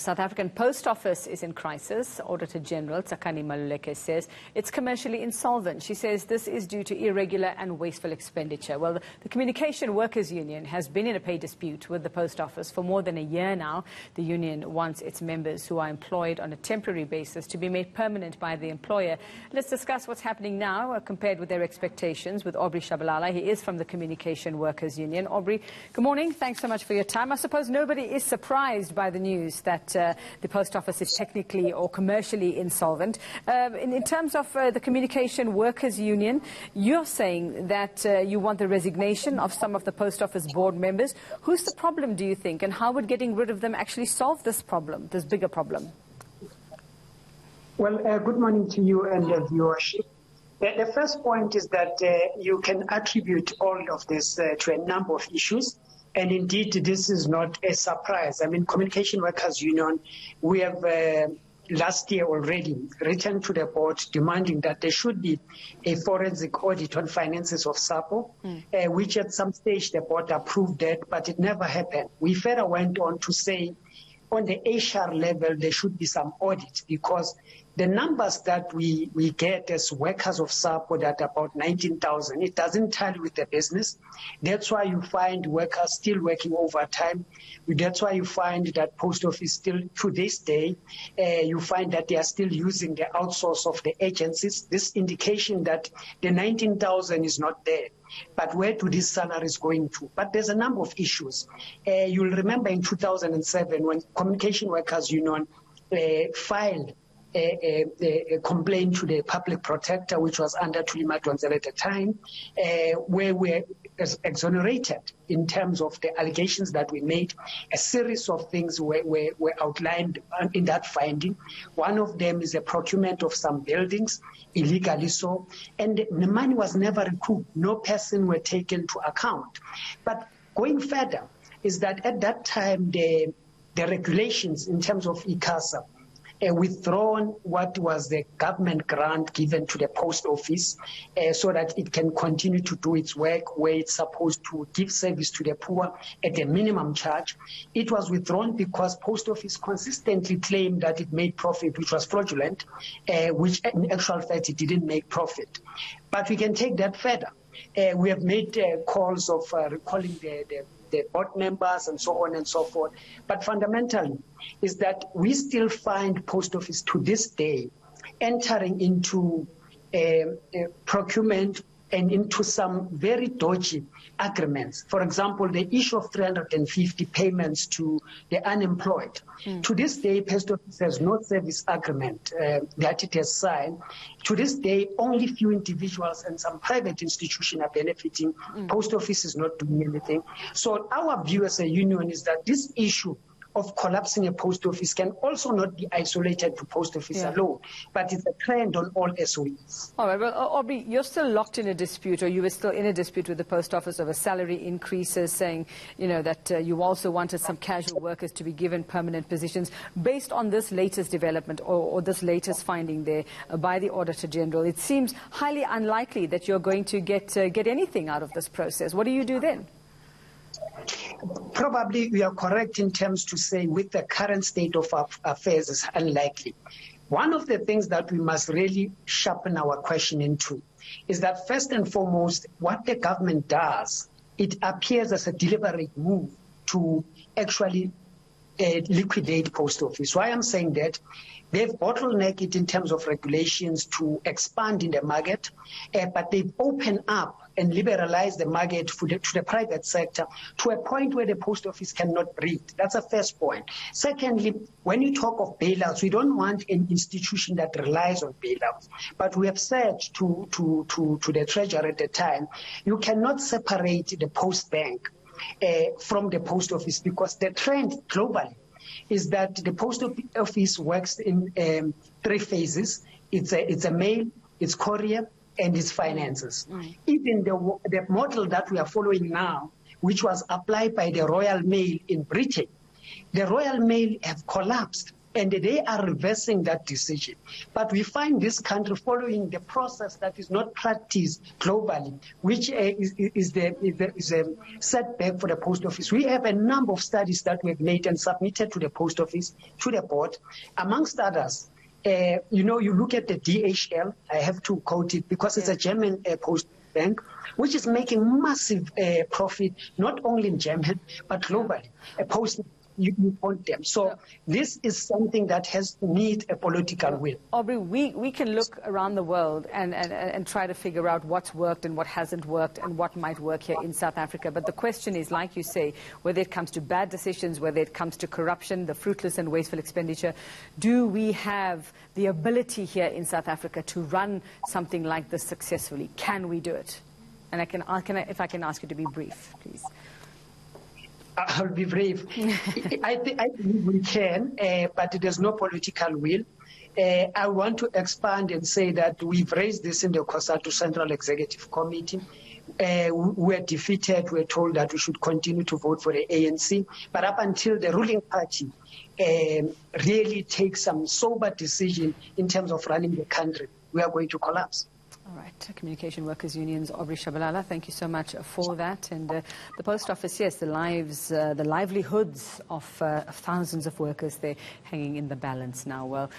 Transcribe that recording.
South African Post Office is in crisis. Auditor General Tsakani Maluleke says it's commercially insolvent. She says this is due to irregular and wasteful expenditure. Well, the Communication Workers Union has been in a pay dispute with the Post Office for more than a year now. The union wants its members who are employed on a temporary basis to be made permanent by the employer. Let's discuss what's happening now compared with their expectations with Aubrey Tshabalala. He is from the Communication Workers Union. Aubrey, good morning. Thanks so much for your time. I suppose nobody is surprised by the news that the Post Office is technically or commercially insolvent. In terms of the Communication Workers Union, you're saying that you want the resignation of some of the Post Office board members. Who's the problem, do you think, and how would getting rid of them actually solve this problem, this bigger problem? Well, good morning to you and the viewership. The first point is that you can attribute all of this to a number of issues. And indeed, this is not a surprise. I mean, Communication Workers Union, we have last year already written to the board demanding that there should be a forensic audit on finances of SAPO, which at some stage the board approved that, but it never happened. We further went on to say on the HR level, there should be some audit because the numbers that we get as workers of SAPO, that about 19,000, it doesn't tally with the business. That's why you find workers still working overtime. That's why you find that Post Office still, to this day, you find that they are still using the outsource of the agencies. This indication that the 19,000 is not there. But where do these salaries going to? But there's a number of issues. You'll remember in 2007 when Communication Workers Union filed a complaint to the public protector, which was under Tulima Donsel at the time, where we exonerated in terms of the allegations that we made. A series of things were outlined in that finding. One of them is a procurement of some buildings, illegally so, and the money was never recouped. No person were taken to account. But going further is that at that time, the regulations in terms of ICASA, withdrawn what was the government grant given to the post office so that it can continue to do its work where it's supposed to give service to the poor at a minimum charge. It was withdrawn because post office consistently claimed that it made profit, which was fraudulent, which in actual fact it didn't make profit. But we can take that further. We have made calls of recalling the board members and so on and so forth. But fundamentally is that we still find Post Office to this day entering into procurement and into some very dodgy agreements. For example, the issue of 350 payments to the unemployed. To this day, Post Office has no service agreement that it has signed. To this day, only few individuals and some private institutions are benefiting. Post Office is not doing anything. So our view as a union is that this issue of collapsing a post office can also not be isolated to post office alone, but it's a trend on all SOEs. All right, well, Aubrey, you're still locked in a dispute, or you were still in a dispute with the post office over salary increases, saying, you know, that you also wanted some casual workers to be given permanent positions. Based on this latest development or this latest finding there by the Auditor General, it seems highly unlikely that you're going to get anything out of this process. What do you do then? Probably we are correct in terms to say with the current state of affairs is unlikely. One of the things that we must really sharpen our question into is that first and foremost, what the government does, it appears as a deliberate move to actually liquidate post office. Why I'm saying that, they've bottlenecked it in terms of regulations to expand in the market, but they've opened up and liberalize the market to the private sector to a point where the post office cannot breathe. That's the first point. Secondly, when you talk of bailouts, we don't want an institution that relies on bailouts. But we have said to the treasurer at the time, you cannot separate the post bank from the post office because the trend globally is that the post office works in three phases. It's a mail, it's courier, and its finances. Even the model that we are following now, which was applied by the Royal Mail in Britain, the Royal Mail have collapsed and they are reversing that decision. But we find this country following the process that is not practiced globally, which is a setback for the post office. We have a number of studies that we've made and submitted to the post office, to the board, amongst others. You look at the DHL, I have to quote it because it's a German post bank, which is making massive profit, not only in Germany, but globally. You want them. So this is something that has need a political will. Aubrey, we can look around the world and try to figure out what's worked and what hasn't worked and what might work here in South Africa. But the question is, like you say, whether it comes to bad decisions, whether it comes to corruption, the fruitless and wasteful expenditure, do we have the ability here in South Africa to run something like this successfully? Can we do it? And if I can ask you to be brief, please. I'll be brave. I think we can, but there's no political will. I want to expand and say that we've raised this in the COSATU Central Executive Committee. We're defeated. We're told that we should continue to vote for the ANC. But up until the ruling party really takes some sober decision in terms of running the country, we are going to collapse. All right. Communication Workers Union's Aubrey Tshabalala, thank you so much for that. And the post office, yes, the livelihoods of thousands of workers, they're hanging in the balance now. Well.